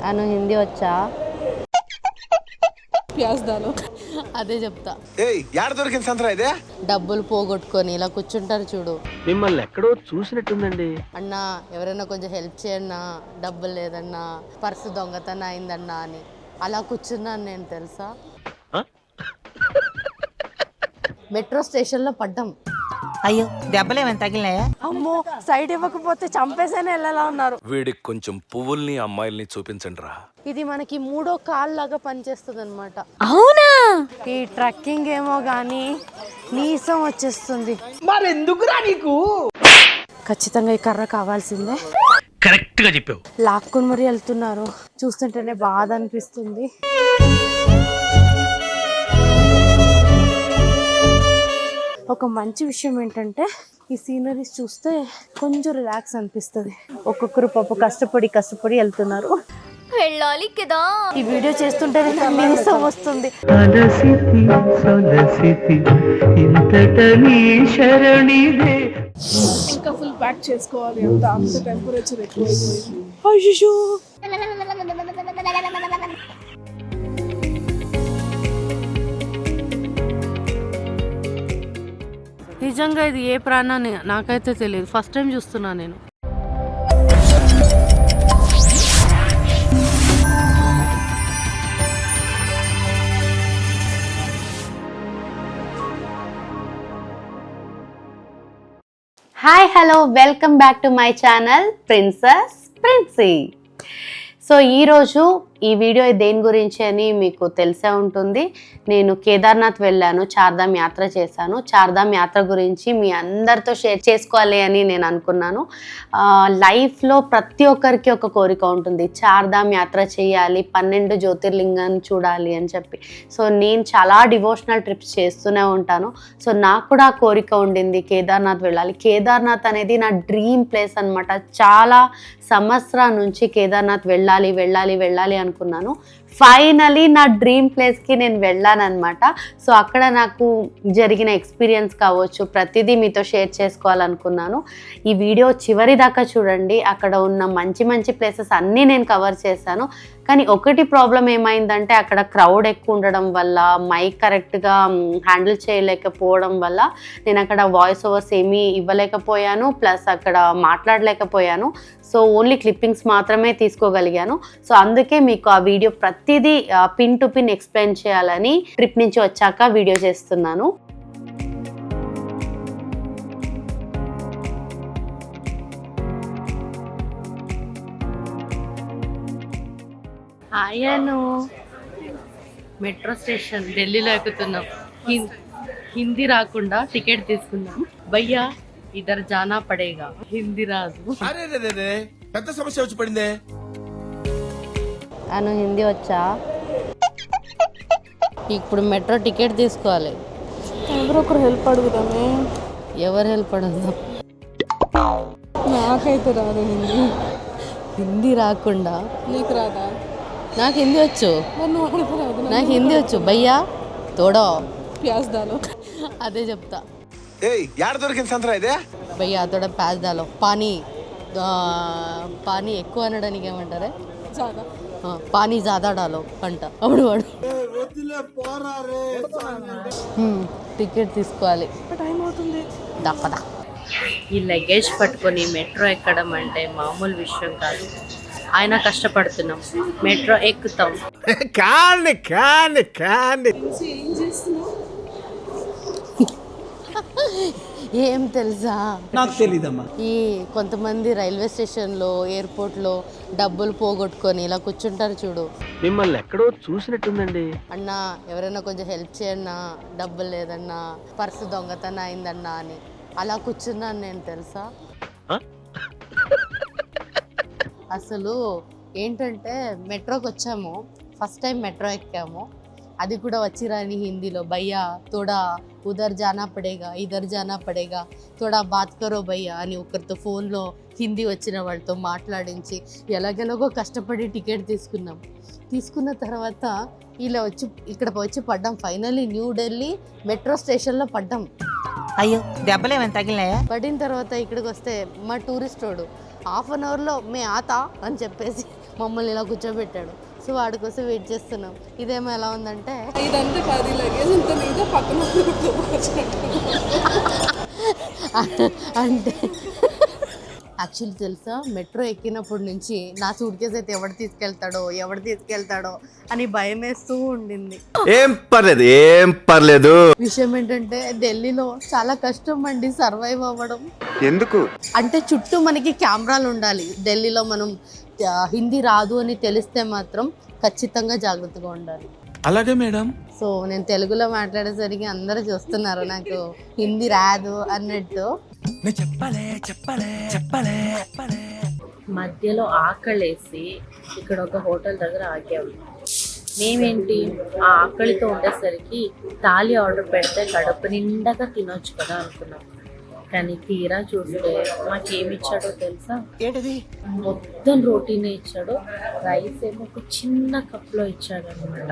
అను హిందీ వచ్చా? ప్యాజ్ దాలో అదే చెప్తా. యాడ దొరికింది సంతరా ఇదే? డబ్బులు పోగొట్టుకొని ఇలా కూర్చుంటారు చూడు. మిమ్మల్ని ఎక్కడో చూసినట్టుందండి. అన్నా ఎవరైనా కొంచెం హెల్ప్ చేయన్నా, డబ్బులు లేదన్నా, పర్సు దొంగతనం అయిందన్నా అని అలా కూర్చున్నాను నేను తెలుసా. మెట్రో స్టేషన్లో పడ్డాం. అయ్యో దెబ్బలేమని తగిలినాయా? అమ్మో సైడ్ ఇవ్వకపోతే చంపేసేనే వెళ్ళలా ఉన్నారు. వీడికి కొంచెం పువ్వుల్ని అమ్మాయిల్ని చూపించండి రా. ఇది మనకి మూడో కాల్ లాగా పనిచేస్తుంది అనమాట. అవునా? ఈ ట్రెక్కింగ్ ఏమో గానీ నీసం వచ్చేస్తుంది. మరెందుకురా నీకు? ఖచ్చితంగా ఈ కర్ర కావాల్సిందే. కరెక్ట్ గా చెప్పావు. లాక్కుని మరి వెళ్తున్నారు, చూస్తుంటేనే బాధ అనిపిస్తుంది. ఒక మంచి విషయం ఏంటంటే ఈ సీనరీస్ చూస్తే కొంచెం రిలాక్స్ అనిపిస్తుంది. ఒక్కొక్కరు పాప కష్టపడి వెళ్తున్నారు. వెళ్ళాలి కదా. ఈ వీడియో చేస్తుంటేనే నీరసం వస్తుంది. ఇంకా ఫుల్ ప్యాక్ చేసుకోవాలి. అంత టెంపరేచర్ ఎక్కువైపోయింది. అయ్యో నిజంగా ఇది ఏ ప్రాణాన్ని నాకైతే తెలియదు. ఫస్ట్ టైం చూస్తున్నా నేను. Hi hello welcome back to my channel princess Princy. So ఈరోజు ఈ వీడియో దేని గురించి అని మీకు తెలిసే ఉంటుంది. నేను కేదార్నాథ్ వెళ్ళాను, చార్ధామ్ యాత్ర చేశాను. చార్ధామ్ యాత్ర గురించి మీ అందరితో షేర్ చేసుకోవాలి అని నేను అనుకున్నాను. లైఫ్లో ప్రతి ఒక్కరికి ఒక కోరిక ఉంటుంది, చార్ధామ్ యాత్ర చేయాలి, 12 జ్యోతిర్లింగాన్ని చూడాలి అని చెప్పి. సో నేను చాలా డివోషనల్ ట్రిప్స్ చేస్తూనే ఉంటాను. సో నాకు కూడా ఆ కోరిక ఉండింది, కేదార్నాథ్ వెళ్ళాలి. కేదార్నాథ్ అనేది నా డ్రీమ్ ప్లేస్ అనమాట. చాలా సంవత్సరాల నుంచి కేదార్నాథ్ వెళ్ళాలి అనుకున్నాను. ఫైనలీ నా డ్రీమ్ ప్లేస్కి నేను వెళ్ళాను అనమాట. సో అక్కడ నాకు జరిగిన ఎక్స్పీరియన్స్ కావచ్చు, ప్రతిదీ మీతో షేర్ చేసుకోవాలనుకున్నాను. ఈ వీడియో చివరి దాకా చూడండి. అక్కడ ఉన్న మంచి మంచి ప్లేసెస్ అన్నీ నేను కవర్ చేశాను. కానీ ఒకటి ప్రాబ్లం ఏమైందంటే అక్కడ క్రౌడ్ ఎక్కువ ఉండడం వల్ల, మైక్ కరెక్ట్గా హ్యాండిల్ చేయలేకపోవడం వల్ల నేను అక్కడ వాయిస్ ఓవర్స్ ఏమీ ఇవ్వలేకపోయాను, ప్లస్ అక్కడ మాట్లాడలేకపోయాను. సో ఓన్లీ క్లిప్పింగ్స్ మాత్రమే తీసుకోగలిగాను. సో అందుకే మీకు ఆ వీడియో ప్రతిదీ పిన్ టు పిన్ ఎక్స్ప్లెయిన్ చేయాలని ట్రిప్ నుంచి వచ్చాక వీడియో చేస్తున్నాను. అయ్యాను మెట్రో స్టేషన్ ఢిల్లీలో ఎక్కుతున్నాం. హిందీ రాకుండా టికెట్ తీసుకున్నాం. భయ్యా ఇద్దరు జానా పడేగా, హిందీ రాదు. పెద్ద సమస్య వచ్చి పడిందే. అను హిందీ వచ్చా? ఇప్పుడు మెట్రో టికెట్ తీసుకోవాలి. ఎవరో ఒకరు హెల్ప్ అడుగుదామే. ఎవరు హెల్ప్ అడుగుదాం? నాకైతే రాదు హిందీ. హిందీ రాకుండా? నీకు రాదా? నాకు హిందీ వచ్చు. రాదు. నాకు హిందీ వచ్చు. భయ్యా తోడో ప్యాజ్ దాలో అదే చెప్తా. యాడ దొరికింది సంతరా ఇదే? భయ్యా తోడ ప్యాజ్ దాలో పానీ ఎక్కువ అనడానికి ఏమంటారే? చాలా పానీ జాదా డాలో అంట. అప్పుడు వాడు టికెట్ తీసుకోవాలి. టైం అవుతుంది. దప్పదా. ఈ లగేజ్ పట్టుకొని మెట్రో ఎక్కడం అంటే మామూలు విషయం కాదు. ఆయన కష్టపడుతున్నాం, మెట్రో ఎక్కుతాం. ఏం తెలుసా? నాకు తెలీదమ్మా. ఈ కొంతమంది రైల్వే స్టేషన్లో, ఎయిర్పోర్ట్లో డబ్బులు పోగొట్టుకొని ఇలా కూర్చుంటారు చూడు. మిమ్మల్ని ఎక్కడో చూసినట్టుందండి. అన్నా ఎవరైనా కొంచెం హెల్ప్ చేయన్నా, డబ్బులు లేదన్నా, పర్సు దొంగతనం అయిందన్నా అని అలా కూర్చున్నాను నేను తెలుసా. అసలు ఏంటంటే మెట్రోకి వచ్చాము, ఫస్ట్ టైం మెట్రో ఎక్కాము. అది కూడా వచ్చి రాని హిందీలో. భయ్యా తోడా ఉదర్ జానా పడేగా, ఇదర్ జానా పడేగా, తోడా బాత్ కరో భయ్యా అని ఒకరితో ఫోన్లో హిందీ వచ్చిన వాళ్ళతో మాట్లాడించి ఎలాగెలాగో కష్టపడి టికెట్ తీసుకున్నాం. తీసుకున్న తర్వాత ఇలా ఇక్కడ వచ్చి పడ్డాం. ఫైనల్లీ న్యూ ఢిల్లీ మెట్రో స్టేషన్లో పడ్డాం. అయ్యో దెబ్బలేమని తగిలినాయా? పడిన తర్వాత ఇక్కడికి వస్తే మా టూరిస్ట్ వాడు 1/2 అవర్లో మే ఆతా అని చెప్పేసి మమ్మల్ని ఇలా కూర్చోబెట్టాడు. సో వాడి కోసం వెయిట్ చేస్తున్నాం. ఇదేమో ఎలా ఉందంటే ఇదంతా 10 లగేజ్ అంతా నీతో పక్కన అంటే యాక్చువల్లీ తెలుసా, మెట్రో ఎక్కినప్పటి నుంచి నా సూట్ కేసు అయితే ఎవడు తీసుకెళ్తాడో అని భయం వేస్తూ ఉండింది. ఏం పర్లేదు విషయం ఏంటంటే ఢిల్లీలో చాలా కష్టం అండి సర్వైవ్ అవ్వడం. ఎందుకు? అంటే చుట్టూ మనకి కెమెరాలు ఉండాలి. ఢిల్లీలో మనం హిందీ రాదు అని తెలిస్తే మాత్రం ఖచ్చితంగా జాగ్రత్తగా ఉండాలి. అలాగే మేడం. సో నేను తెలుగులో మాట్లాడేసరికి అందరూ చూస్తున్నారు నాకు హిందీ రాదు అన్నట్టు. మధ్యలో ఆకలేసి ఇక్కడ ఒక హోటల్ దగ్గర ఆగాము. మేమేంటి ఆ ఆకలితో ఉండేసరికి థాలి ఆర్డర్ పెడితే కడుపు నిండగా తినొచ్చు కదా అనుకున్నాం. కానీ తీరా చూస్తే మాకేమి ఇచ్చాడో తెలుసా? ఏంటది? మొత్తం రోటీనే ఇచ్చాడు. రైస్ ఏమో ఒక చిన్న కప్లో ఇచ్చాడు అనమాట.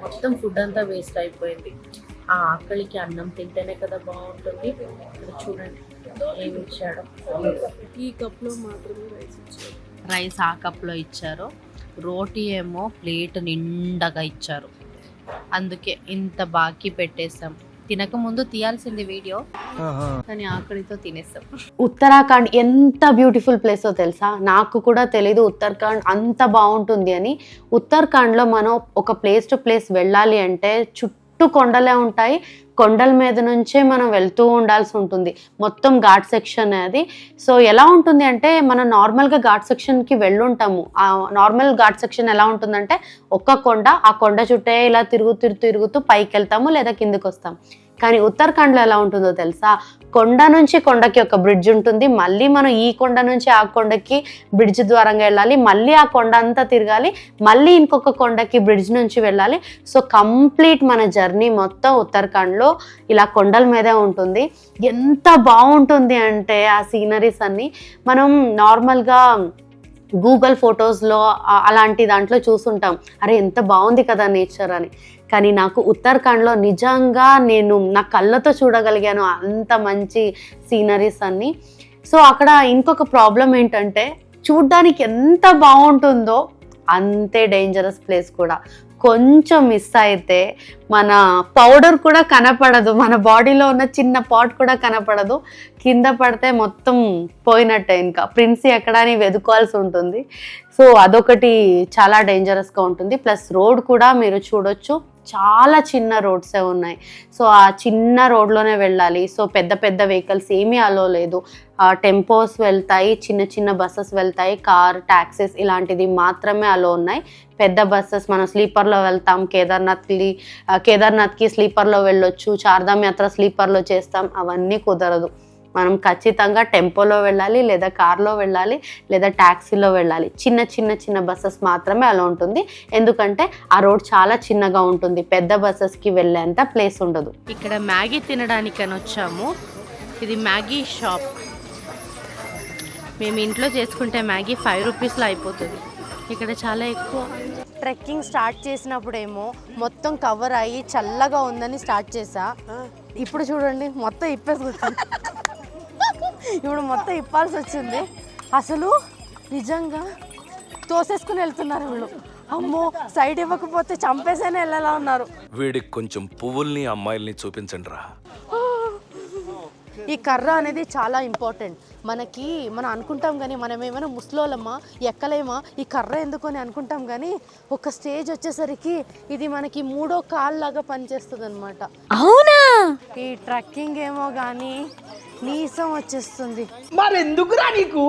మొత్తం ఫుడ్ అంతా వేస్ట్ అయిపోయింది. ఆ ఆకలికి అన్నం తింటేనే కదా బాగుంటుంది. ఇక్కడ చూడండి ఏమి ఇచ్చాడు. ఈ కప్లో మాత్రమే రైస్ ఇచ్చారు. రైస్ ఆ కప్లో ఇచ్చారు. రోటీ ఏమో ప్లేట్ నిండగా ఇచ్చారు. అందుకే ఇంత బాకీ పెట్టేసాం. తినకముందు తీయాల్సింది వీడియో, కానీ ఆకలితో తినేసాం. ఉత్తరాఖండ్ ఎంత బ్యూటిఫుల్ ప్లేసో తెలుసా? నాకు కూడా తెలీదు ఉత్తరాఖండ్ అంత బాగుంటుంది అని. ఉత్తరాఖండ్లో మనం ఒక ప్లేస్ టు ప్లేస్ వెళ్ళాలి అంటే చుట్టూ కొండలే ఉంటాయి. కొండల మీద నుంచే మనం వెళ్తూ ఉండాల్సి ఉంటుంది. మొత్తం ఘాట్ సెక్షన్ అది. సో ఎలా ఉంటుంది అంటే మనం నార్మల్గా ఘాట్ సెక్షన్కి వెళ్ళుంటాము. ఆ నార్మల్ ఘాట్ సెక్షన్ ఎలా ఉంటుందంటే ఒక్క కొండ, ఆ కొండ చుట్టే ఇలా తిరుగుతూ పైకి వెళ్తాము లేదా కిందకి వస్తాం. కానీ ఉత్తరాఖండ్లో ఎలా ఉంటుందో తెలుసా? కొండ నుంచి కొండకి ఒక బ్రిడ్జ్ ఉంటుంది. మళ్ళీ మనం ఈ కొండ నుంచి ఆ కొండకి బ్రిడ్జ్ ద్వారంగా వెళ్ళాలి. మళ్ళీ ఆ కొండ అంతా తిరగాలి. మళ్ళీ ఇంకొక కొండకి బ్రిడ్జ్ నుంచి వెళ్ళాలి. సో కంప్లీట్ మన జర్నీ మొత్తం ఉత్తరాఖండ్లో ఇలా కొండల మీదే ఉంటుంది. ఎంత బాగుంటుంది అంటే ఆ సీనరీస్ అన్నీ మనం నార్మల్గా గూగుల్ ఫొటోస్లో అలాంటి దాంట్లో చూసుంటాం, అరే ఎంత బాగుంది కదా నేచర్ అని. కానీ నాకు ఉత్తరాఖండ్లో నిజంగా నేను నా కళ్ళతో చూడగలిగాను అంత మంచి సీనరీస్ అన్నీ. సో అక్కడ ఇంకొక ప్రాబ్లం ఏంటంటే చూడ్డానికి ఎంత బాగుంటుందో అంతే డేంజరస్ ప్లేస్ కూడా. కొంచెం మిస్ అయితే మన పౌడర్ కూడా కనపడదు, మన బాడీలో ఉన్న చిన్న పాట్ కూడా కనపడదు. కింద పడితే మొత్తం పోయినట్టే, ఇంకా ప్రిన్సీ ఎక్కడ అని వెతుకోవాల్సి ఉంటుంది. సో అదొకటి చాలా డేంజరస్గా ఉంటుంది. ప్లస్ రోడ్ కూడా మీరు చూడొచ్చు, చాలా చిన్న రోడ్సే ఉన్నాయి. సో ఆ చిన్న రోడ్లోనే వెళ్ళాలి. సో పెద్ద పెద్ద వెహికల్స్ ఏమీ అలో లేదు. టెంపోస్ వెళ్తాయి, చిన్న బస్సెస్ వెళ్తాయి, కార్, ట్యాక్సీస్ ఇలాంటిది మాత్రమే అలో ఉన్నాయి. పెద్ద బస్సెస్ మనం స్లీపర్లో వెళ్తాం. కేదార్నాథ్కి స్లీపర్లో వెళ్ళొచ్చు, చార్ధామ్ యాత్ర స్లీపర్లో చేస్తాం, అవన్నీ కుదరదు. మనం ఖచ్చితంగా టెంపోలో వెళ్ళాలి, లేదా కార్లో వెళ్ళాలి, లేదా ట్యాక్సీలో వెళ్ళాలి. చిన్న బస్సెస్ మాత్రమే అలా ఉంటుంది. ఎందుకంటే ఆ రోడ్ చాలా చిన్నగా ఉంటుంది, పెద్ద బస్సెస్కి వెళ్ళేంత ప్లేస్ ఉండదు. ఇక్కడ మ్యాగీ తినడానికని వచ్చాము. ఇది మ్యాగీ షాప్. మేము ఇంట్లో చేసుకుంటే మ్యాగీ 5 రూపీస్లో అయిపోతుంది. ఇక్కడ చాలా ఎక్కువ. ట్రెక్కింగ్ స్టార్ట్ చేసినప్పుడేమో మొత్తం కవర్ అయ్యి చల్లగా ఉందని స్టార్ట్ చేసా. ఇప్పుడు చూడండి మొత్తం ఇప్పేసుకొచ్చింది. ఇప్పుడు మొత్తం ఇప్పాల్సి వచ్చింది. అసలు నిజంగా తోసేసుకుని వెళ్తున్నారు వీళ్ళు. అమ్మో, సైడ్ ఇవ్వకపోతే చంపేసేనే వెళ్ళేలా ఉన్నారు. వీడికి కొంచెం పువ్వుల్ని అమ్మాయిల్ని చూపించండి రా. ఈ కర్ర అనేది చాలా ఇంపార్టెంట్. మనం అనుకుంటాం కానీ మనం ఏమైనా ముసలోళ్ళమ్మా ఎక్కలేమా ఈ కర్ర ఎందుకు అని అనుకుంటాం, కానీ ఒక స్టేజ్ వచ్చేసరికి ఇది మనకి 3వ కాళ్ళలాగా పనిచేస్తుంది అనమాట. అవునా? ఈ ట్రెక్కింగ్ ఏమో కానీ నీసం వచ్చేస్తుంది. మరి ఎందుకురా నీకు?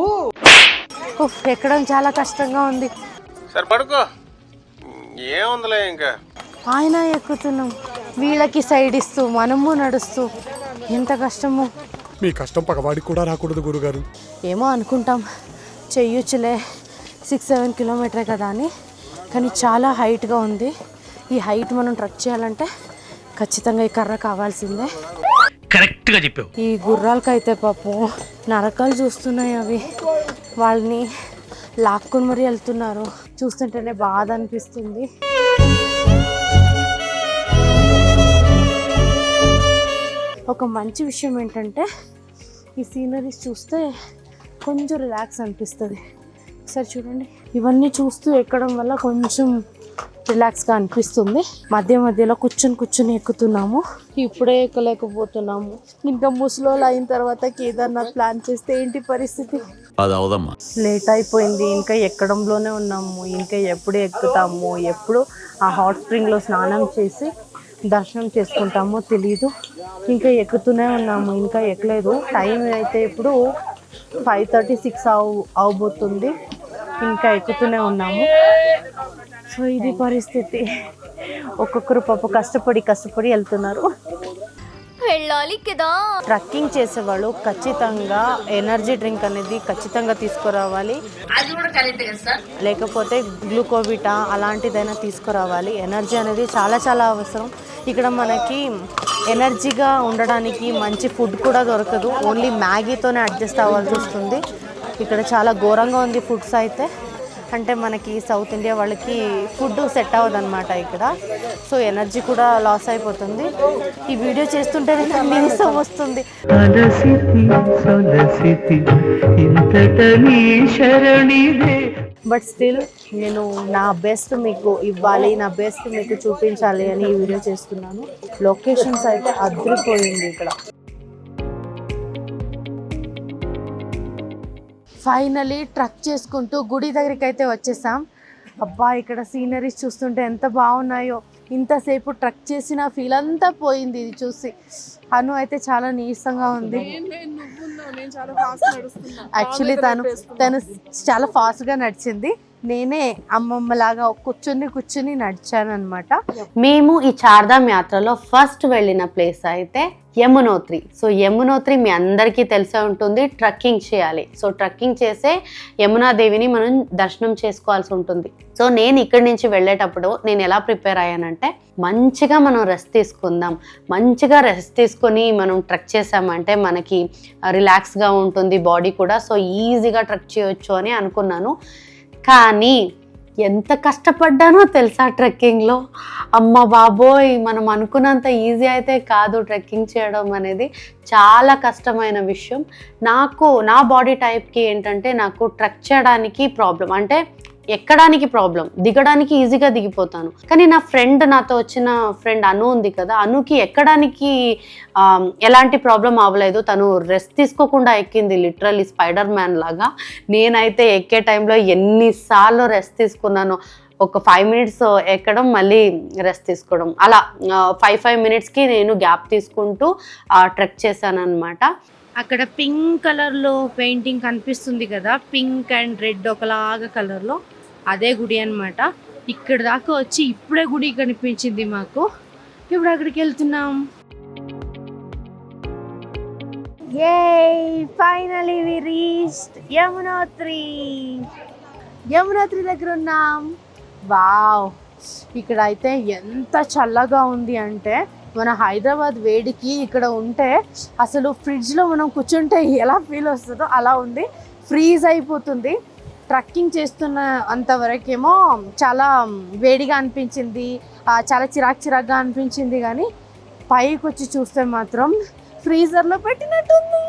ఎక్కడం చాలా కష్టంగా ఉంది. సరే పడుకో, ఏముందిలే ఇంకా. ఆయన ఎక్కుతున్నాం, వీళ్ళకి సైడ్ ఇస్తూ మనము నడుస్తూ, ఎంత కష్టము. మీ కష్టం పగవాడికి కూడా రాకూడదు గురుగారు. ఏమో అనుకుంటాం చెయ్యొచ్చులే, 6-7 కిలోమీటరే కదా అని, కానీ చాలా హైట్గా ఉంది. ఈ హైట్ మనం ట్రెక్ చేయాలంటే ఖచ్చితంగా ఈ కర్ర కావాల్సిందే. కరెక్ట్ గా చెప్పావు. ఈ గుర్రాలకైతే పాపం నరకాలు చూస్తున్నాయి. అవి వాళ్ళని లాక్కుని మరీ వెళ్తున్నారు. చూస్తుంటేనే బాధ అనిపిస్తుంది. ఒక మంచి విషయం ఏంటంటే ఈ సీనరీస్ చూస్తే కొంచెం రిలాక్స్ అనిపిస్తుంది. ఒకసారి చూడండి. ఇవన్నీ చూస్తూ ఎక్కడం వల్ల కొంచెం రిలాక్స్గా అనిపిస్తుంది. మధ్య మధ్యలో కూర్చుని ఎక్కుతున్నాము. ఇప్పుడే ఎక్కలేకపోతున్నాము. ఇంకా ముసలోళ్ళు అయిన తర్వాత కేదార్నాథ్ ప్లాన్ చేస్తే ఏంటి పరిస్థితి? అది అవదమ్మా. లేట్ అయిపోయింది. ఇంకా ఎక్కడంలోనే ఉన్నాము. ఇంకా ఎప్పుడు ఎక్కుతాము, ఎప్పుడు ఆ హాట్ స్ప్రింగ్లో స్నానం చేసి దర్శనం చేసుకుంటామో తెలీదు. ఇంకా ఎక్కుతూనే ఉన్నాము, ఇంకా ఎక్కలేదు. టైం అయితే ఇప్పుడు 5:36 అవబోతుంది. ఇంకా ఎక్కుతూనే ఉన్నాము. సో ఇది పరిస్థితి. ఒక్కొక్కరు పాప కష్టపడి వెళ్తున్నారు. వెళ్ళాలి కదా. ట్రెక్కింగ్ చేసేవాళ్ళు ఖచ్చితంగా ఎనర్జీ డ్రింక్ అనేది ఖచ్చితంగా తీసుకురావాలి. లేకపోతే గ్లూకోవిటా అలాంటిదైనా తీసుకురావాలి. ఎనర్జీ అనేది చాలా చాలా అవసరం. ఇక్కడ మనకి ఎనర్జీగా ఉండడానికి మంచి ఫుడ్ కూడా దొరకదు. ఓన్లీ మ్యాగీతోనే అడ్జస్ట్ అవ్వాల్సి వస్తుంది. ఇక్కడ చాలా ఘోరంగా ఉంది ఫుడ్స్ అయితే. అంటే మనకి సౌత్ ఇండియా వాళ్ళకి ఫుడ్ సెట్ అవ్వదు అనమాట ఇక్కడ. సో ఎనర్జీ కూడా లాస్ అయిపోతుంది. ఈ వీడియో చేస్తుంటేనే నాకు నీరసం వస్తుంది. బట్ స్టిల్ నేను నా బెస్ట్ మీకు ఇవ్వాలి, నా బెస్ట్ మీకు చూపించాలి అని ఈ వీడియో చేస్తున్నాను. లొకేషన్స్ అయితే అదిరిపోయింది ఇక్కడ. ఫైనలీ ట్రక్ చేసుకుంటూ గుడి దగ్గరికి అయితే వచ్చేసాం. అబ్బా ఇక్కడ సీనరీస్ చూస్తుంటే ఎంత బాగున్నాయో. ఇంతసేపు ట్రక్ చేసిన ఫీల్ అంతా పోయింది ఇది చూసి. అను అయితే చాలా నీరసంగా ఉంది. యాక్చువల్లీ తను చాలా ఫాస్ట్గా నడిచింది. నేనే అమ్మమ్మలాగా కూర్చుని నడిచాను అనమాట. మేము ఈ చార్ధామ్ యాత్రలో ఫస్ట్ వెళ్ళిన ప్లేస్ అయితే యమునోత్రి. సో యమునోత్రి మీ అందరికీ తెలిసే ఉంటుంది. ట్రెక్కింగ్ చేయాలి. సో ట్రెక్కింగ్ చేసే యమునాదేవిని మనం దర్శనం చేసుకోవాల్సి ఉంటుంది. సో నేను ఇక్కడి నుంచి వెళ్ళేటప్పుడు నేను ఎలా ప్రిపేర్ అయ్యానంటే, మంచిగా మనం రెస్ట్ తీసుకుందాం, మంచిగా రెస్ట్ తీసుకొని మనం ట్రెక్ చేసామంటే మనకి రిలాక్స్గా ఉంటుంది బాడీ కూడా. సో ఈజీగా ట్రెక్ చేయొచ్చు అని అనుకున్నాను. కానీ ఎంత కష్టపడ్డానో తెలుసా ట్రెక్కింగ్లో. అమ్మ బాబోయ్, మనం అనుకున్నంత ఈజీ అయితే కాదు ట్రెక్కింగ్ చేయడం అనేది. చాలా కష్టమైన విషయం. నా బాడీ టైప్కి ఏంటంటే నాకు ట్రెక్ చేయడానికి ప్రాబ్లం, అంటే ఎక్కడానికి ప్రాబ్లం, దిగడానికి ఈజీగా దిగిపోతాను. కానీ నా ఫ్రెండ్, నాతో వచ్చిన ఫ్రెండ్ అను ఉంది కదా, అనుకి ఎక్కడానికి ఎలాంటి ప్రాబ్లం అవ్వలేదు. తను రెస్ట్ తీసుకోకుండా ఎక్కింది, లిటరల్లీ స్పైడర్ మ్యాన్ లాగా. నేనైతే ఎక్కే టైంలో ఎన్నిసార్లు రెస్ట్ తీసుకున్నాను. ఒక 5 minutes ఎక్కడం, మళ్ళీ రెస్ట్ తీసుకోవడం, అలా 5 minutesకి నేను గ్యాప్ తీసుకుంటూ ట్రెక్ చేశాను అనమాట. అక్కడ పింక్ కలర్లో పెయింటింగ్ కనిపిస్తుంది కదా, పింక్ అండ్ రెడ్ ఒకలాగా కలర్లో, అదే గుడి అనమాట. ఇక్కడ దాకా వచ్చి ఇప్పుడే గుడి కనిపించింది మాకు. ఇప్పుడు అక్కడికి వెళ్తున్నాం. ఫైనలీ వి రీచ్డ్ యమునోత్రి దగ్గర ఉన్నాం. వావ్, ఇక్కడ అయితే ఎంత చల్లగా ఉంది అంటే, మన హైదరాబాద్ వేడికి ఇక్కడ ఉంటే అసలు ఫ్రిడ్జ్లో మనం కూర్చుంటే ఎలా ఫీల్ వస్తుందో అలా ఉంది. ఫ్రీజ్ అయిపోతుంది. ట్రెక్కింగ్ చేస్తున్న అంతవరకేమో చాలా వేడిగా అనిపించింది, చాలా చిరాకుగా అనిపించింది. కానీ పైకి వచ్చి చూస్తే మాత్రం ఫ్రీజర్లో పెట్టినట్టుంది.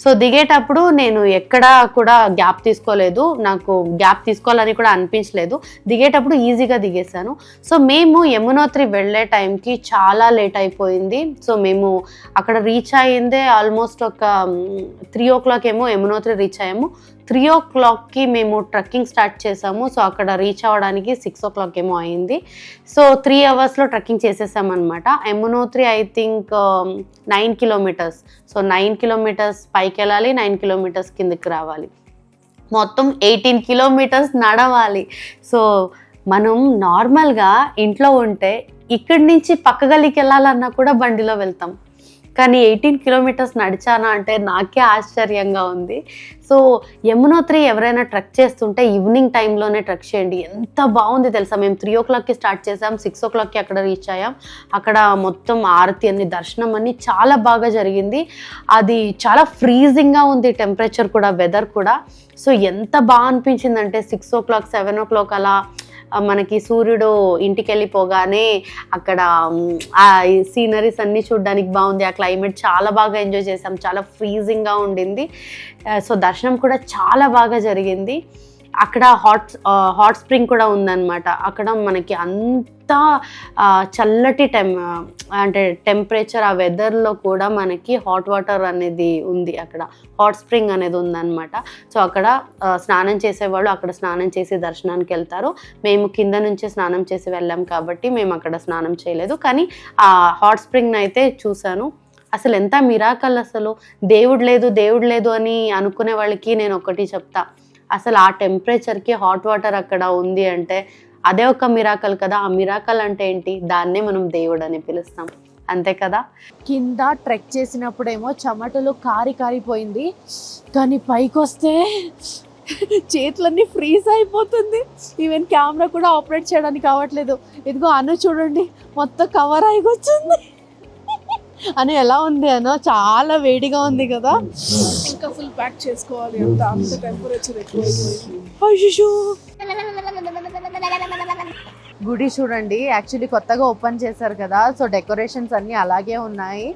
సో దిగేటప్పుడు నేను ఎక్కడా కూడా గ్యాప్ తీసుకోలేదు, నాకు గ్యాప్ తీసుకోవాలని కూడా అనిపించలేదు. దిగేటప్పుడు ఈజీగా దిగేశాను. సో మేము యమునోత్రి వెళ్ళే టైంకి చాలా లేట్ అయిపోయింది. సో మేము అక్కడ రీచ్ అయ్యిందే ఆల్మోస్ట్ ఒక 3 o'clock ఏమో యమునోత్రి రీచ్ అయ్యాము. 3 o'clockకి మేము ట్రెక్కింగ్ స్టార్ట్ చేసాము. సో అక్కడ రీచ్ అవ్వడానికి 6 o'clock ఏమో అయింది. సో 3 hours ట్రెక్కింగ్ చేసేసామన్నమాట. Yamunotri I think 9 kilometers. So 9 kilometers పైకి వెళ్ళాలి, 9 kilometers కిందకి రావాలి. మొత్తం 18 kilometers నడవాలి. సో మనం నార్మల్గా ఇంట్లో ఉంటే ఇక్కడి నుంచి పక్క గలికి వెళ్ళాలన్నా కూడా బండిలో వెళ్తాం. కానీ 18 kilometers నడిచానా అంటే నాకే ఆశ్చర్యంగా ఉంది. సో యమునోత్రి ఎవరైనా ట్రెక్ చేస్తుంటే ఈవినింగ్ టైంలోనే ట్రెక్ చేయండి. ఎంత బాగుంది తెలుసా. మేము 3 o'clockకి స్టార్ట్ చేసాం, 6 o'clockకి అక్కడ రీచ్ అయ్యాం. అక్కడ మొత్తం ఆరతి అన్ని, దర్శనం అన్ని చాలా బాగా జరిగింది. అది చాలా ఫ్రీజింగ్గా ఉంది టెంపరేచర్ కూడా, వెదర్ కూడా. సో ఎంత బాగా అనిపించిందంటే 6 o'clock 7 o'clock అలా మనకి సూర్యుడు ఇంటికి వెళ్ళిపోగానే అక్కడ ఆ సీనరీస్ అన్నీ చూడడానికి బాగుంది. ఆ క్లైమేట్ చాలా బాగా ఎంజాయ్ చేసాం. చాలా ఫ్రీజింగ్గా ఉండింది. సో దర్శనం కూడా చాలా బాగా జరిగింది. అక్కడ హాట్ స్ప్రింగ్ కూడా ఉందన్నమాట. అక్కడ మనకి అంతా చల్లటి అంటే టెంపరేచర్, ఆ వెదర్లో కూడా మనకి హాట్ వాటర్ అనేది ఉంది. అక్కడ హాట్ స్ప్రింగ్ అనేది ఉందన్నమాట. సో అక్కడ స్నానం చేసేవాళ్ళు అక్కడ స్నానం చేసి దర్శనానికి వెళ్తారు. మేము కింద నుంచే స్నానం చేసి వెళ్ళాం కాబట్టి మేము అక్కడ స్నానం చేయలేదు, కానీ ఆ హాట్ స్ప్రింగ్ని అయితే చూశాను. అసలు ఎంత మిరాకల్, అసలు దేవుడు లేదు అని అనుకునే వాళ్ళకి నేను ఒకటి చెప్తా, అసలు ఆ టెంపరేచర్కి హాట్ వాటర్ అక్కడ ఉంది అంటే అదే ఒక మిరాకల్ కదా. ఆ మిరాకల్ అంటే ఏంటి, దాన్నే మనం దేవుడు అని పిలుస్తాం, అంతే కదా. కింద ట్రెక్ చేసినప్పుడేమో చెమటలు కారిపోయింది, కానీ పైకి వస్తే చేతులన్నీ ఫ్రీజ్ అయిపోతుంది. ఈవెన్ కెమెరా కూడా ఆపరేట్ చేయడానికి అవ్వట్లేదు. ఇదిగో అను చూడండి, మొత్తం కవర్ అయిపోతుంది. అని ఎలా ఉంది అనో, చాలా వేడిగా ఉంది కదా. ఇంకా ఫుల్ ప్యాక్ చేసుకోవాలి, అంత టెంపరేచర్ ఎక్కువ. అయ్యో, గుడి చూడండి, యాక్చువల్లీ కొత్తగా ఓపెన్ చేశారు కదా, సో డెకరేషన్స్ అన్నీ అలాగే ఉన్నాయి.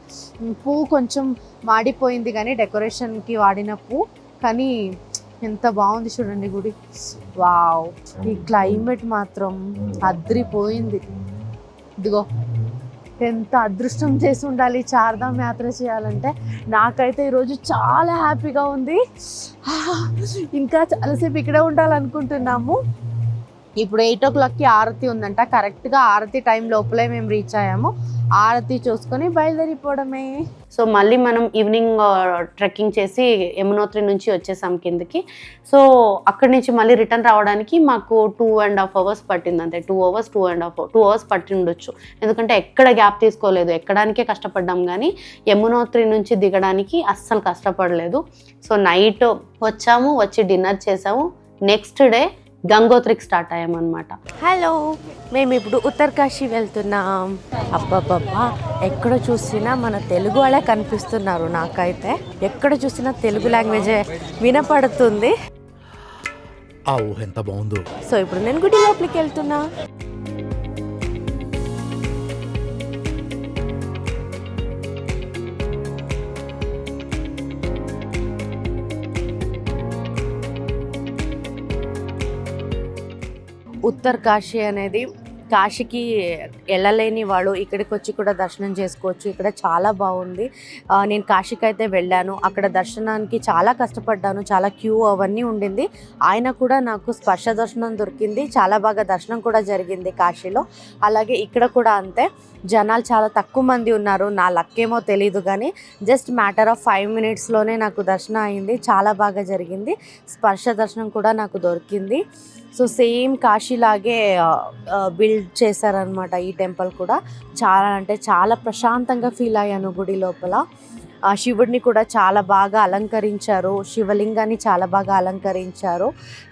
పువ్వు కొంచెం మాడిపోయింది కానీ డెకరేషన్కి వాడిన పువ్వు, కానీ ఎంత బాగుంది చూడండి గుడి. వావ్, ఈ క్లైమేట్ మాత్రం అద్రిపోయింది. ఇదిగో, ఎంత అదృష్టం చేసి ఉండాలి చార్ధామ్ యాత్ర చేయాలంటే. నాకైతే ఈరోజు చాలా హ్యాపీగా ఉంది. ఇంకా చాలాసేపు ఇక్కడే ఉండాలనుకుంటున్నాము. ఇప్పుడు 8 o'clockకి ఆరతి ఉందంట. కరెక్ట్గా ఆరతి టైం లోపలే మేము రీచ్ అయ్యాము. ఆరతి చూసుకొని బయలుదేరిపోవడమే. సో మళ్ళీ మనం ఈవినింగ్ ట్రెక్కింగ్ చేసి యమునోత్రి నుంచి వచ్చేసాం కిందకి. సో అక్కడి నుంచి మళ్ళీ రిటర్న్ రావడానికి మాకు 2.5 hours పట్టింది, అంతే. 2 hours పట్టి ఉండొచ్చు, ఎందుకంటే ఎక్కడ గ్యాప్ తీసుకోలేదు. ఎక్కడానికే కష్టపడ్డాం కానీ యమునోత్రి నుంచి దిగడానికి అస్సలు కష్టపడలేదు. సో నైట్ వచ్చాము, వచ్చి డిన్నర్ చేసాము. నెక్స్ట్ డే గంగోత్రికి స్టార్ట్ అయ్యామన్నమాట. హలో, మేము ఇప్పుడు ఉత్తరకాశీ వెళ్తున్నాం. అబ్బాబ్బా, ఎక్కడ చూసినా మన తెలుగు వాళ్ళే కనిపిస్తున్నారు. నాకైతే ఎక్కడ చూసినా తెలుగు లాంగ్వేజే వినపడుతుంది. ఆ ఊహ ఎంత బాగుందో. సో ఇప్పుడు నేను గుడి లోపలికి వెళ్తున్నా. ఉత్తరకాశీ అనేది కాశీకి వెళ్ళలేని వాళ్ళు ఇక్కడికి వచ్చి కూడా దర్శనం చేసుకోవచ్చు. ఇక్కడ చాలా బాగుంది. నేను కాశీకి అయితే వెళ్ళాను. అక్కడ దర్శనానికి చాలా కష్టపడ్డాను, చాలా క్యూ అవన్నీ ఉండింది. ఆయన కూడా నాకు స్పర్శ దర్శనం దొరికింది. చాలా బాగా దర్శనం కూడా జరిగింది కాశీలో. అలాగే ఇక్కడ కూడా అంతే, జనాలు చాలా తక్కువ మంది ఉన్నారు. నా లక్ ఏమో తెలీదు కానీ జస్ట్ మ్యాటర్ ఆఫ్ 5 minutesలోనే నాకు దర్శనం అయింది. చాలా బాగా జరిగింది. స్పర్శ దర్శనం కూడా నాకు దొరికింది. సో సేమ్ కాశీలాగే బిల్డ్ చేశారనమాట ఈ టెంపుల్ కూడా. చాలా అంటే చాలా ప్రశాంతంగా ఫీల్ అయ్యాను గుడి లోపల. శివుడిని కూడా చాలా బాగా అలంకరించారు, శివలింగాన్ని చాలా బాగా అలంకరించారు.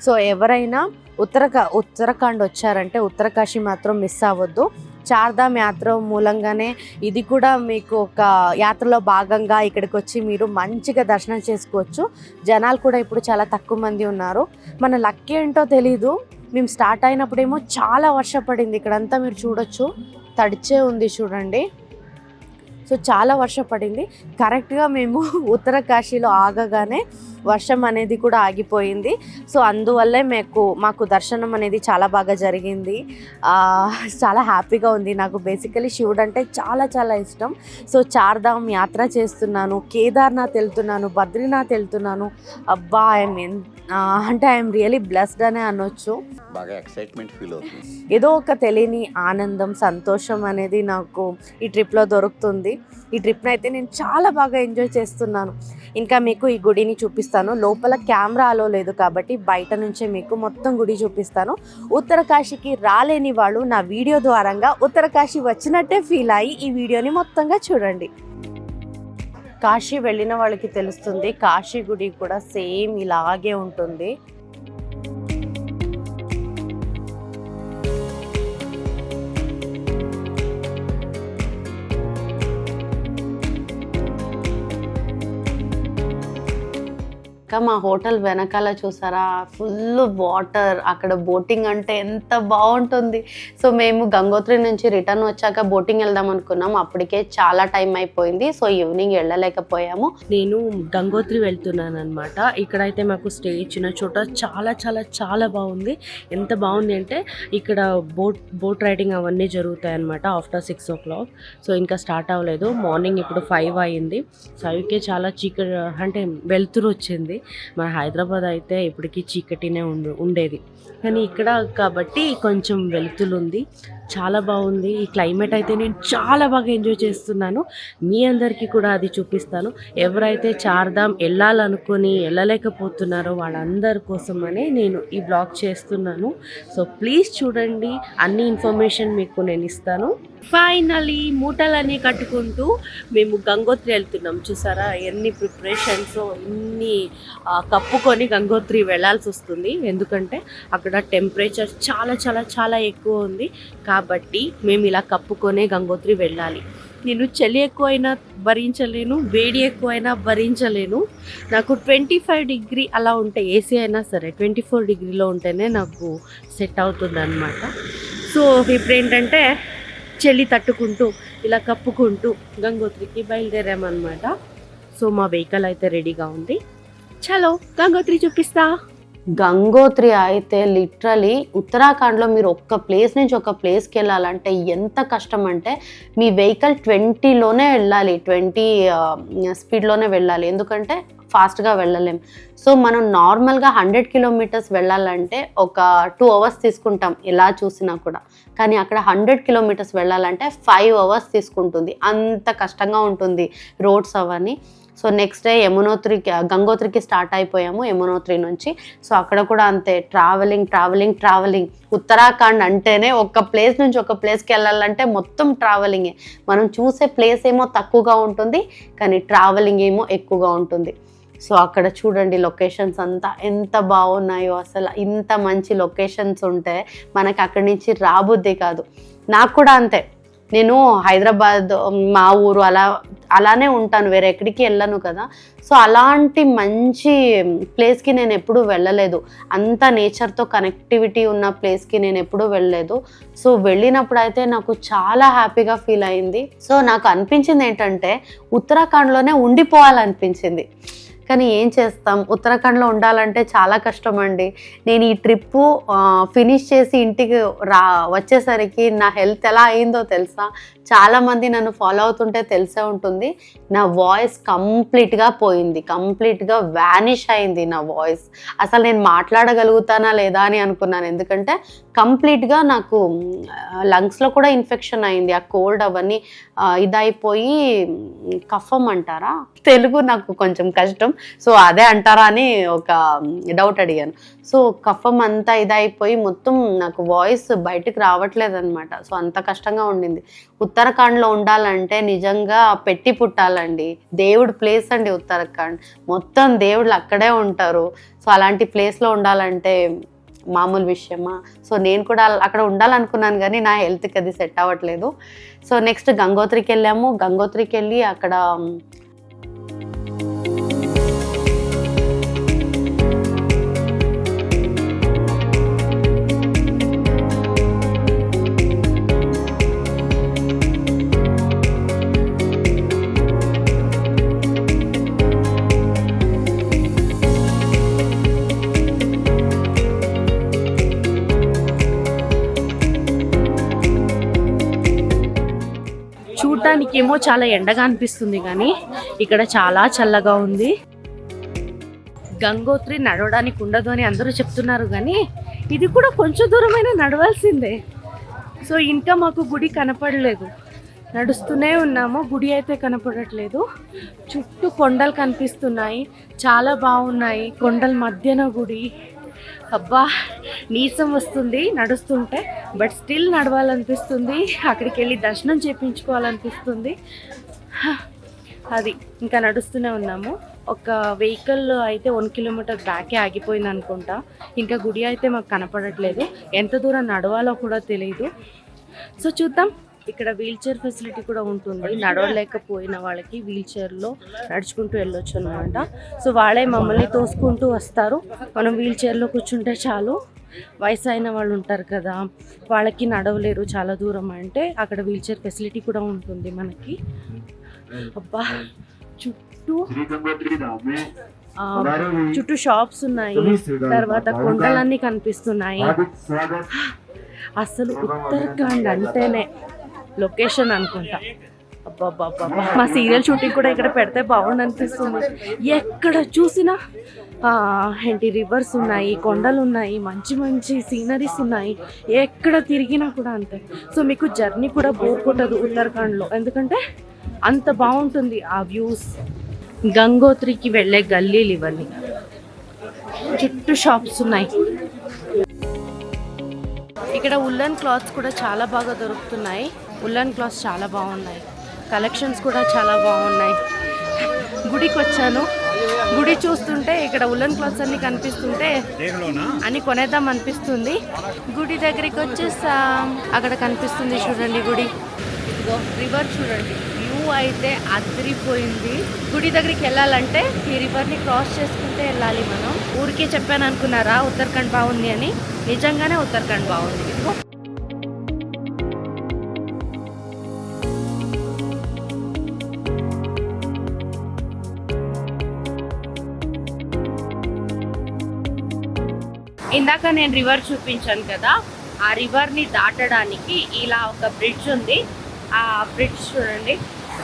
సో ఎవరైనా ఉత్తరాఖండ్ వచ్చారంటే ఉత్తరకాశీ మాత్రం మిస్ అవ్వద్దు. చార్ధామ్ యాత్ర మూలంగానే ఇది కూడా మీకు ఒక యాత్రలో భాగంగా ఇక్కడికి వచ్చి మీరు మంచిగా దర్శనం చేసుకోవచ్చు. జనాలు కూడా ఇప్పుడు చాలా తక్కువ మంది ఉన్నారు. మన లక్ ఏంటో తెలీదు, మేము స్టార్ట్ అయినప్పుడేమో చాలా వర్షం పడింది. ఇక్కడంతా మీరు చూడొచ్చు, తడిచే ఉంది చూడండి. సో చాలా వర్షం పడింది. కరెక్ట్గా మేము ఉత్తరకాశీలో ఆగగానే వర్షం అనేది కూడా ఆగిపోయింది. సో అందువల్లే మాకు దర్శనం అనేది చాలా బాగా జరిగింది. చాలా హ్యాపీగా ఉంది. నాకు బేసికలీ శివుడు అంటే చాలా చాలా ఇష్టం. సో చార్ధామ్ యాత్ర చేస్తున్నాను, కేదార్నాథ్ వెళ్తున్నాను, బద్రీనాథ్ వెళ్తున్నాను. అబ్బా, ఐఎమ్ రియలీ బ్లెస్డ్ అనే అనొచ్చు. బాగా ఎక్సైట్మెంట్ ఫీల్ అవుతుంది. ఏదో ఒక తెలియని ఆనందం, సంతోషం అనేది నాకు ఈ ట్రిప్లో దొరుకుతుంది. ఈ ట్రిప్ని అయితే నేను చాలా బాగా ఎంజాయ్ చేస్తున్నాను. ఇంకా మీకు ఈ గుడిని చూపిస్తాను. లోపల కెమెరా అలో లేదు కాబట్టి బయట నుంచే మీకు మొత్తం గుడి చూపిస్తాను. ఉత్తరకాశీకి రాలేని వాళ్ళు నా వీడియో ద్వారంగా ఉత్తరకాశీ వచ్చినట్టే ఫీల్ అయ్యి ఈ వీడియోని మొత్తంగా చూడండి. కాశీ వెళ్ళిన వాళ్ళకి తెలుస్తుంది, కాశీ గుడి కూడా సేమ్ ఇలాగే ఉంటుంది. వచ్చాక మా హోటల్ వెనకాల చూసారా ఫుల్ వాటర్, అక్కడ బోటింగ్ అంటే ఎంత బాగుంటుంది. సో మేము గంగోత్రి నుంచి రిటర్న్ వచ్చాక బోటింగ్ వెళ్దాం అనుకున్నాం, అప్పటికే చాలా టైం అయిపోయింది. సో ఈవినింగ్ వెళ్ళలేకపోయాము. నేను గంగోత్రి వెళ్తున్నాను అనమాట. ఇక్కడైతే మాకు స్టే ఇచ్చిన చోట చాలా చాలా చాలా బాగుంది. ఎంత బాగుంది అంటే ఇక్కడ బోట్ రైడింగ్ అవన్నీ జరుగుతాయి అనమాట ఆఫ్టర్ 6 o'clock. సో ఇంకా స్టార్ట్ అవ్వలేదు, మార్నింగ్ ఇప్పుడు 5 అయింది. 5కే చాలా చీకటి అంటే వెలుతురు వచ్చింది. మన హైదరాబాద్ అయితే ఇప్పటికీ చీకటినే ఉండేది, కానీ ఇక్కడ కాబట్టి కొంచెం వెలుతురు ఉంది. చాలా బాగుంది ఈ క్లైమేట్ అయితే. నేను చాలా బాగా ఎంజాయ్ చేస్తున్నాను. మీ అందరికీ కూడా అది చూపిస్తాను. ఎవరైతే చార్ధామ్ వెళ్ళాలనుకొని వెళ్ళలేకపోతున్నారో వాళ్ళందరి కోసమనే నేను ఈ బ్లాగ్ చేస్తున్నాను. సో ప్లీజ్ చూడండి, అన్ని ఇన్ఫర్మేషన్ మీకు నేను ఇస్తాను. ఫైనలీ మూటలన్నీ కట్టుకుంటూ మేము గంగోత్రి వెళ్తున్నాం. చూసారా ఎన్ని ప్రిపరేషన్స్, ఇన్ని కప్పుకొని గంగోత్రి వెళ్ళాల్సి వస్తుంది. ఎందుకంటే అక్కడ టెంపరేచర్ చాలా చాలా చాలా ఎక్కువ ఉంది కాబట్టి మేము ఇలా కప్పుకొనే గంగోత్రి వెళ్ళాలి. నేను చలి ఎక్కువైనా భరించలేను, వేడి ఎక్కువైనా భరించలేను. నాకు 25 degree అలా ఉంటే ఏసీ అయినా సరే 24 degreeలో ఉంటేనే నాకు సెట్ అవుతుంది అనమాట. సో ఇప్పుడు ఏంటంటే చలి తట్టుకుంటూ ఇలా కప్పుకుంటూ గంగోత్రికి బయలుదేరామన్నమాట. సో మా వెహికల్ అయితే రెడీగా ఉంది. చలో గంగోత్రి చూపిస్తా. గంగోత్రి అయితే లిటరలీ ఉత్తరాఖండ్లో మీరు ఒక్క ప్లేస్ నుంచి ఒక ప్లేస్కి వెళ్ళాలంటే ఎంత కష్టం అంటే మీ వెహికల్ 20లోనే వెళ్ళాలి, 20 స్పీడ్లోనే వెళ్ళాలి. ఎందుకంటే ఫాస్ట్గా వెళ్ళలేం. సో మనం నార్మల్గా 100 kilometers వెళ్ళాలంటే ఒక 2 hours తీసుకుంటాం ఎలా చూసినా కూడా, కానీ అక్కడ 100 kilometers వెళ్ళాలంటే 5 hours తీసుకుంటుంది. అంత కష్టంగా ఉంటుంది రోడ్స్ అవన్నీ. సో నెక్స్ట్ డే గంగోత్రికి స్టార్ట్ అయిపోయాము యమునోత్రి నుంచి. సో అక్కడ కూడా అంతే, ట్రావెలింగ్. ఉత్తరాఖండ్ అంటేనే ఒక ప్లేస్ నుంచి ఒక ప్లేస్కి వెళ్ళాలంటే మొత్తం ట్రావెలింగే. మనం చూసే ప్లేస్ ఏమో తక్కువగా ఉంటుంది, కానీ ట్రావెలింగ్ ఏమో ఎక్కువగా ఉంటుంది. సో అక్కడ చూడండి లొకేషన్స్ అంతా ఎంత బాగున్నాయో. అసలు ఇంత మంచి లొకేషన్స్ ఉంటే మనకి అక్కడి నుంచి రాబుద్ది కాదు. నాకు కూడా అంతే, నేను హైదరాబాద్ మా ఊరు అలానే ఉంటాను, వేరే ఎక్కడికి వెళ్ళను కదా. సో అలాంటి మంచి ప్లేస్కి నేను ఎప్పుడూ వెళ్ళలేదు, అంత నేచర్తో కనెక్టివిటీ ఉన్న ప్లేస్కి నేను ఎప్పుడూ వెళ్ళలేదు. సో వెళ్ళినప్పుడు అయితే నాకు చాలా హ్యాపీగా ఫీల్ అయింది. సో నాకు అనిపించింది ఏంటంటే ఉత్తరాఖండ్లోనే ఉండిపోవాలనిపించింది. కానీ ఏం చేస్తాం, ఉత్తరాఖండ్లో ఉండాలంటే చాలా కష్టం అండి. నేను ఈ ట్రిప్పు ఫినిష్ చేసి ఇంటికి వచ్చేసరికి నా హెల్త్ ఎలా అయిందో తెలుసా? చాలామంది నన్ను ఫాలో అవుతుంటే తెలిసే ఉంటుంది, నా వాయిస్ కంప్లీట్గా పోయింది, కంప్లీట్గా వ్యానిష్ అయింది నా వాయిస్. అసలు నేను మాట్లాడగలుగుతానా లేదా అని అనుకున్నాను. ఎందుకంటే కంప్లీట్గా నాకు లంగ్స్లో కూడా ఇన్ఫెక్షన్ అయింది, ఆ కోల్డ్ అవన్నీ ఇదైపోయి, కఫం అంటారా, తెలుగు నాకు కొంచెం కష్టం, సో అదే అంటారా అని ఒక డౌట్ అడిగాను. సో కఫం అంతా ఇదైపోయి మొత్తం నాకు వాయిస్ బయటకు రావట్లేదు అనమాట. సో అంత కష్టంగా ఉండింది. ఉత్తరాఖండ్లో ఉండాలంటే నిజంగా పెట్టి పుట్టాలండి. దేవుడు ప్లేస్ అండి ఉత్తరాఖండ్, మొత్తం దేవుళ్ళు అక్కడే ఉంటారు. సో అలాంటి ప్లేస్లో ఉండాలంటే మామూలు విషయమా? సో నేను కూడా అక్కడ ఉండాలనుకున్నాను, కానీ నా హెల్త్కి అది సెట్ అవ్వట్లేదు. సో నెక్స్ట్ గంగోత్రికి వెళ్ళాము. గంగోత్రికి వెళ్ళి అక్కడ చూడటానికేమో చాలా ఎండగా అనిపిస్తుంది, కానీ ఇక్కడ చాలా చల్లగా ఉంది. గంగోత్రి నడవడానికి ఉండదు అని అందరూ చెప్తున్నారు, కానీ ఇది కూడా కొంచెం దూరమైనా నడవాల్సిందే. సో ఇంకా మాకు గుడి కనపడలేదు, నడుస్తూనే ఉన్నాము, గుడి అయితే కనపడట్లేదు. చుట్టూ కొండలు కనిపిస్తున్నాయి, చాలా బాగున్నాయి. కొండల మధ్యన గుడి. అబ్బా నీరసం వస్తుంది నడుస్తుంటే, బట్ స్టిల్ నడవాలనిపిస్తుంది. అక్కడికి వెళ్ళి దర్శనం చేయించుకోవాలనిపిస్తుంది. అది ఇంకా నడుస్తూనే ఉన్నాము. ఒక వెహికల్ అయితే 1 kilometer బ్యాకే ఆగిపోయింది అనుకుంటా. ఇంకా గుడి అయితే మాకు కనపడట్లేదు, ఎంత దూరం నడవాలో కూడా తెలియదు. సో చూద్దాం ఇక్కడ వీల్ చైర్ ఫెసిలిటీ కూడా ఉంటుంది. నడవలేకపోయిన వాళ్ళకి వీల్ చైర్లో నడుచుకుంటూ వెళ్ళొచ్చు అనమాట. సో వాళ్ళే మమ్మల్ని తోసుకుంటూ వస్తారు. మనం వీల్ చైర్లో కూర్చుంటే చాలు. వయసు అయిన వాళ్ళు ఉంటారు కదా, వాళ్ళకి నడవలేరు చాలా దూరం అంటే అక్కడ వీల్ చైర్ ఫెసిలిటీ కూడా ఉంటుంది మనకి. అబ్బా చుట్టూ షాప్స్ ఉన్నాయి, తర్వాత కొండలన్నీ కనిపిస్తున్నాయి. అసలు ఉత్తరాఖండ్ అంటేనే లొకేషన్ అనుకుంటా. అబ్బా మా సీరియల్ షూటింగ్ కూడా ఇక్కడ పెడితే బాగుండు అనిపిస్తుంది. ఎక్కడ చూసినా ఏంటి రివర్స్ ఉన్నాయి, కొండలు ఉన్నాయి, మంచి మంచి సీనరీస్ ఉన్నాయి. ఎక్కడ తిరిగినా కూడా అంతే. సో మీకు జర్నీ కూడా బోర్ కొట్టదు ఉత్తరాఖండ్లో, ఎందుకంటే అంత బాగుంటుంది ఆ వ్యూస్. గంగోత్రికి వెళ్ళే గల్లీలు ఇవన్నీ, చుట్టూ షాప్స్ ఉన్నాయి. ఇక్కడ ఉల్లన్ క్లాత్స్ కూడా చాలా బాగా దొరుకుతున్నాయి. ఉల్లన్ క్లాత్స్ చాలా బాగున్నాయి, కలెక్షన్స్ కూడా చాలా బాగున్నాయి. గుడికి వచ్చాను, గుడి చూస్తుంటే ఇక్కడ ఉల్లన్ క్లాత్స్ అన్ని కనిపిస్తుంటే అన్ని కొనేద్దాం అనిపిస్తుంది. గుడి దగ్గరికి వచ్చేసాం. అక్కడ కనిపిస్తుంది చూడండి గుడి. ఇదిగో రివర్ చూడండి, వ్యూ అయితే అదిరిపోయింది. గుడి దగ్గరికి వెళ్ళాలంటే ఈ రివర్ని క్రాస్ చేసుకుంటే వెళ్ళాలి మనం. ఊరికే చెప్పాను అనుకున్నారా ఉత్తరాఖండ్ బాగుంది అని? నిజంగానే ఉత్తరాఖండ్ బాగుంది. ఇదిగో ఇందాక నేను రివర్ చూపించాను కదా, ఆ రివర్ని దాటడానికి ఇలా ఒక బ్రిడ్జ్ ఉంది. ఆ బ్రిడ్జ్ చూడండి,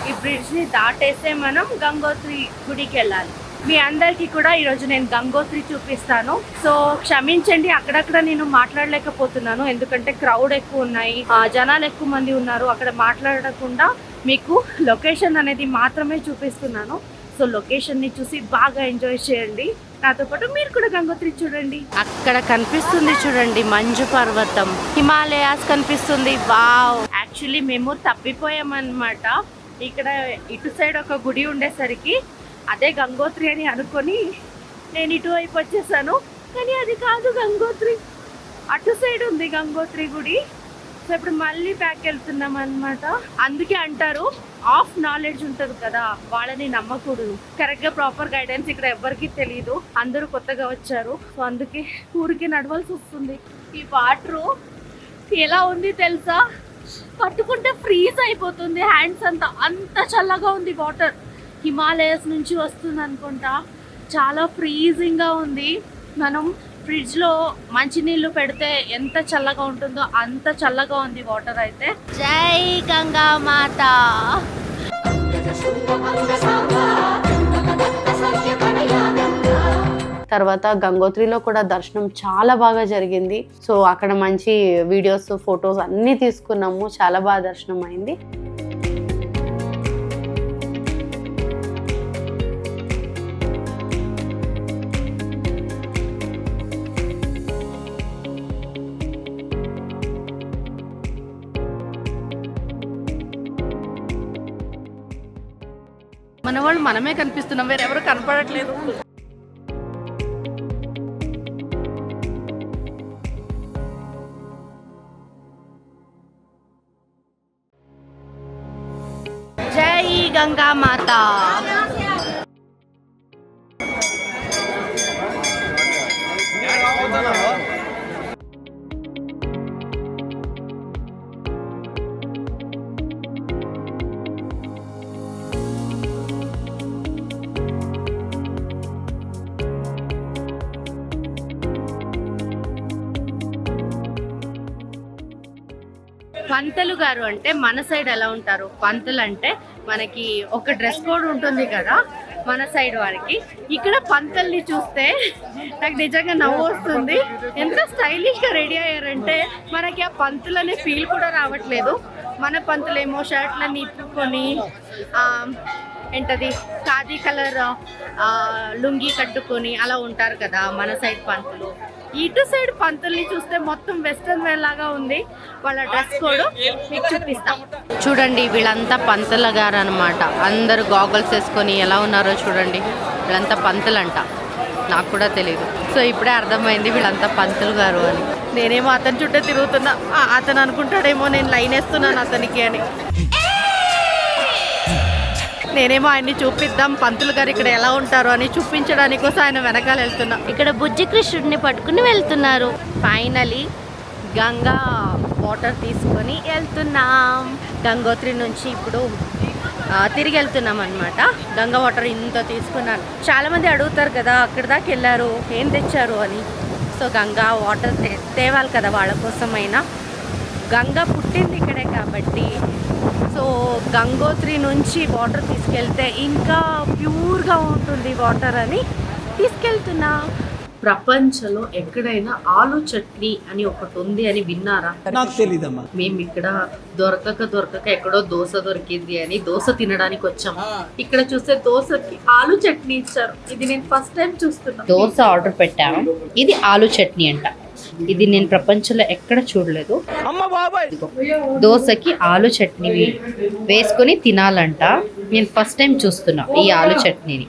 ఈ బ్రిడ్జ్ని దాటేస్తే మనం గంగోత్రి గుడికి వెళ్ళాలి. మీ అందరికీ కూడా ఈరోజు నేను గంగోత్రి చూపిస్తాను. సో క్షమించండి, అక్కడక్కడ నేను మాట్లాడలేకపోతున్నాను, ఎందుకంటే క్రౌడ్ ఎక్కువ ఉన్నాయి, జనాలు ఎక్కువ మంది ఉన్నారు. అక్కడ మాట్లాడకుండా మీకు లొకేషన్ అనేది మాత్రమే చూపిస్తున్నాను. సో లొకేషన్ని చూసి బాగా ఎంజాయ్ చేయండి. నాతో పాటు మీరు కూడా గంగోత్రి చూడండి. అక్కడ కనిపిస్తుంది చూడండి మంచు పర్వతం, హిమాలయాస్ కనిపిస్తుంది. వావ్, యాక్చువల్లీ మేము తప్పిపోయామన్నమాట. ఇక్కడ ఇటు సైడ్ ఒక గుడి ఉండేసరికి అదే గంగోత్రి అని అనుకొని నేను ఇటువైపు వచ్చేసాను. కానీ అది కాదు గంగోత్రి, అటు సైడ్ ఉంది గంగోత్రి గుడి. సో ఇప్పుడు మళ్ళీ బ్యాక్ వెళ్తున్నాం అన్నమాట. అందుకే అంటారు ఆఫ్ నాలెడ్జ్ ఉంటుంది కదా, వాళ్ళని నమ్మకూడదు. కరెక్ట్గా ప్రాపర్ గైడెన్స్ ఇక్కడ ఎవరికి తెలియదు, అందరూ కొత్తగా వచ్చారు. సో అందుకే ఊరికి నడవాల్సి వస్తుంది. ఈ వాటరు ఎలా ఉంది తెలుసా, పట్టుకుంటే ఫ్రీజ్ అయిపోతుంది హ్యాండ్స్ అంతా, అంత చల్లగా ఉంది వాటర్. హిమాలయస్ నుంచి వస్తుంది అనుకుంటా, చాలా ఫ్రీజింగ్గా ఉంది. మనం ఫ్రిడ్జ్లో మంచినీళ్ళు పెడితే ఎంత చల్లగా ఉంటుందో అంత చల్లగా ఉంది వాటర్ అయితే. జై గంగా మాత. తర్వాత గంగోత్రిలో కూడా దర్శనం చాలా బాగా జరిగింది. సో అక్కడ మంచి వీడియోస్, ఫొటోస్ అన్నీ తీసుకున్నాము. చాలా బాగా దర్శనం అయింది. మన వాళ్ళు మనమే కనిపిస్తున్నాం, వేరెవరు కనపడట్లేదు. జై గంగా మాత. పంతులు గారు అంటే మన సైడ్ ఎలా ఉంటారు? పంతులు అంటే మనకి ఒక డ్రెస్ కోడ్ ఉంటుంది కదా మన సైడ్ వారికి. ఇక్కడ పంతుల్ని చూస్తే నాకు నిజంగా నవ్వు వస్తుంది. ఎంత స్టైలిష్గా రెడీ అయ్యారంటే మనకి ఆ పంతులు అనే ఫీల్ కూడా రావట్లేదు. మన పంతులేమో షర్ట్లని ఇప్పుకొని ఏంటది ఖాదీ కలర్ లుంగి కట్టుకొని అలా ఉంటారు కదా మన సైడ్ పంతులు. ఇటు సైడ్ పంతుల్ని చూస్తే మొత్తం వెస్ట్రన్ వేర్ లాగా ఉంది. వాళ్ళ డ్రెస్ కోడ్ మీకు చూపిస్తాం. చూడండి, వీళ్ళంతా పంతుల గారు అనమాట. అందరూ గాగల్స్ వేసుకొని ఎలా ఉన్నారో చూడండి. వీళ్ళంతా పంతులంట, నాకు కూడా తెలియదు. సో ఇప్పుడే అర్థమైంది వీళ్ళంతా పంతులు గారు అని. నేనేమో అతని చుట్టూ తిరుగుతున్నా. అతను అనుకుంటాడేమో నేను లైన్ వేస్తున్నాను అతనికి అని. నేనేమో ఆయన్ని చూపిద్దాం పంతులు గారు ఇక్కడ ఎలా ఉంటారు అని చూపించడానికి కోసం ఆయన వెనకాల వెళ్తున్నా. ఇక్కడ బుజ్జి కృష్ణుడిని పట్టుకుని వెళ్తున్నారు. ఫైనలీ గంగా వాటర్ తీసుకొని వెళ్తున్నాం. గంగోత్రి నుంచి ఇప్పుడు తిరిగి వెళ్తున్నాం అనమాట. గంగా వాటర్ ఇంత తీసుకున్నాను. చాలామంది అడుగుతారు కదా అక్కడ దాకా వెళ్ళారు ఏం తెచ్చారు అని. సో గంగా వాటర్ తేవాలి కదా వాళ్ళ కోసమైనా. గంగా పుట్టింది ఇక్కడే కాబట్టి సో గంగోత్రి నుంచి వాటర్ తీసుకెళ్తే ఇంకా ప్యూర్గా ఉంటుంది వాటర్ అని తీసుకెళ్తున్నా. ప్రపంచంలో ఎక్కడైనా ఆలు చట్నీ అని ఒకటి ఉంది అని విన్నారా? నాకు తెలీదమ్మా. మేము ఇక్కడ దొరకక ఎక్కడో దోశ దొరికింది అని దోశ తినడానికి వచ్చాం. ఇక్కడ చూస్తే దోశకి ఆలు చట్నీ ఇచ్చారు. ఇది నేను ఫస్ట్ టైం చూస్తున్నా. దోశ ఆర్డర్ పెట్టాము. ఇది ఆలు చట్నీ అంట. ఇది నేను ప్రపంచంలో ఎక్కడ చూడలేదు. దోశకి ఆలు చట్నీ వేసుకొని తినాలంట. నేను ఫస్ట్ టైం చూస్తున్నా ఈ ఆలు చట్నీని.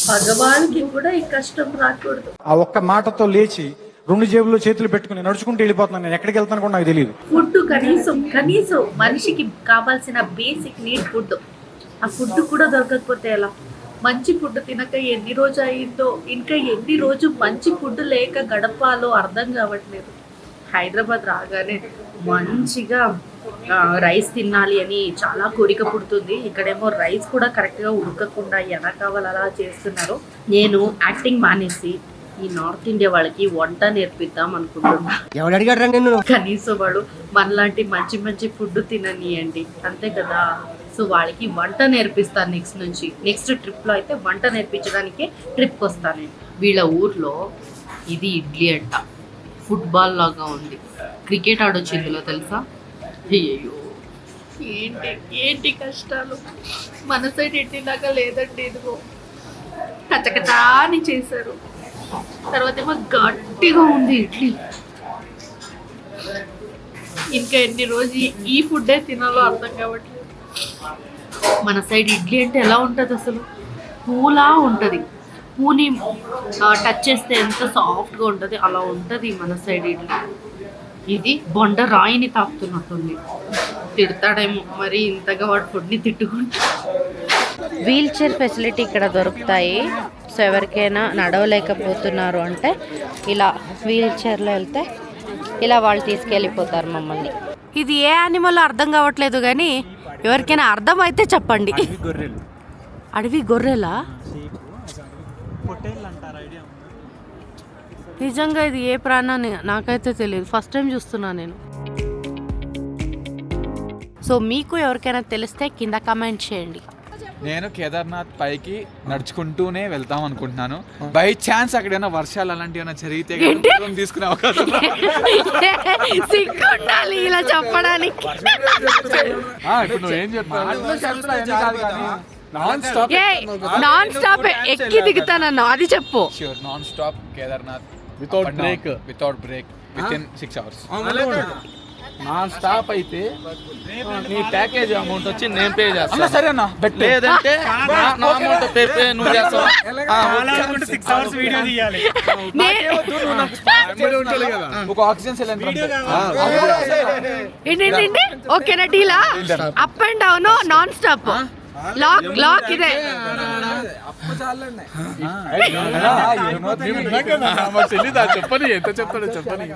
భగవాన్కి కూడా ఈ కష్టం రాకూడదు. ఆ ఒక్క మాటతో లేచి 2 జేబుల్లో చేతులు పెట్టుకుని నడుచుకుంటూ వెళ్ళిపోతున్నాను. నేను ఎక్కడికి వెళ్తాను కూడా నాకు తెలియదు. ఫుడ్ కనీసం మనిషికి కావాల్సిన బేసిక్ నీడ్ ఫుడ్. ఆ ఫుడ్ కూడా దొరకకపోతే ఎలా? మంచి ఫుడ్ తినక ఎన్ని రోజు అయిందో, ఇంకా ఎన్ని రోజు మంచి ఫుడ్ లేక గడపాలో అర్థం కావట్లేదు. హైదరాబాద్ రాగానే మంచిగా రైస్ తినాలి అని చాలా కోరిక పుడుతుంది. ఇక్కడేమో రైస్ కూడా కరెక్ట్గా ఉడకకుండా ఎలా కావాలి అలా చేస్తున్నారు. నేను యాక్టింగ్ మానేసి ఈ నార్త్ ఇండియా వాళ్ళకి వంట నేర్పిద్దాం అనుకుంటున్నా. కనీసం వాడు మనలాంటి మంచి మంచి ఫుడ్ తిననియండి, అంతే కదా. సో వాళ్ళకి వంట నేర్పిస్తాను నెక్స్ట్ ట్రిప్లో అయితే వంట నేర్పించడానికే ట్రిప్కి వస్తాను నేను. వీళ్ళ ఊర్లో ఇది ఇడ్లీ అంట. ఫుట్బాల్ లాగా ఉంది. క్రికెట్ ఆడొచ్చు ఇందులో తెలుసా? అయ్యో ఏంటి కష్టాలు. మన సైడ్ ఇడ్లీలాగా లేదండి. ఇదిగో కచ్చకచా అని చేశారు. తర్వాత ఏమో గట్టిగా ఉంది ఇడ్లీ. ఇంకా ఎన్ని రోజు ఈ ఫుడ్డే తినాలో అర్థం కావట్లేదు. మన సైడ్ ఇడ్లీ అంటే ఎలా ఉంటుంది అసలు? పూలా ఉంటుంది. పూని టచ్ చేస్తే ఎంత సాఫ్ట్గా ఉంటుంది అలా ఉంటుంది మన సైడ్ ఇడ్లీ. ఇది బొండ రాయిని తాకుతున్నట్టుంది. తిడతాడేమో మరి ఇంతగా వాడు ఫుడ్ని తిట్టుకుంటా. వీల్ చైర్ ఫెసిలిటీ ఇక్కడ దొరుకుతాయి. సో ఎవరికైనా నడవలేకపోతున్నారు అంటే ఇలా వీల్ చైర్లో వెళ్తే ఇలా వాళ్ళు తీసుకెళ్ళిపోతారు మమ్మల్ని. ఇది ఏ యానిమల్ అర్థం కావట్లేదు కానీ ఎవరికైనా అర్థం అయితే చెప్పండి. అడవి గొర్రెలా? నిజంగా ఇది ఏ ప్రాణాన్ని నాకైతే తెలియదు. ఫస్ట్ టైం చూస్తున్నాను నేను. సో మీకు ఎవరికైనా తెలిస్తే కింద కామెంట్ చేయండి. నేను కేదార్నాథ్ పైకి నడుచుకుంటూనే వెళ్తాం అనుకుంటున్నాను. బై ఛాన్స్ అక్కడైనా వర్షాలు అలాంటివి ఏమైనా జరిగితే తీసుకునే అవకాశం సిగ్గుండాలి ఇలా చెప్పడానికి. ఇప్పుడు నువ్వు ఏం చెప్తావు? నాన్ స్టాప్ ఎక్కి దిగుతానన్నా అది చెప్పు. Non stop Kedarnath without break with in 6 hours. Non stop అయితే నీ ప్యాకేజ్ అమౌంట్ వచ్చి నేను పే చేస్తాను. సరేనా? లేదంటే నా అమౌంట్ పే నువ్వు చేస్తావు. 6 hours వీడియో తీయాలి. ఒక ఆక్సిజన్ సిలిండర్ ఏంటి ఓకేనా? డీలా? Up and down non stop lock ఇదే. చెప్పని ఎంత చెప్తాడో చెప్పని.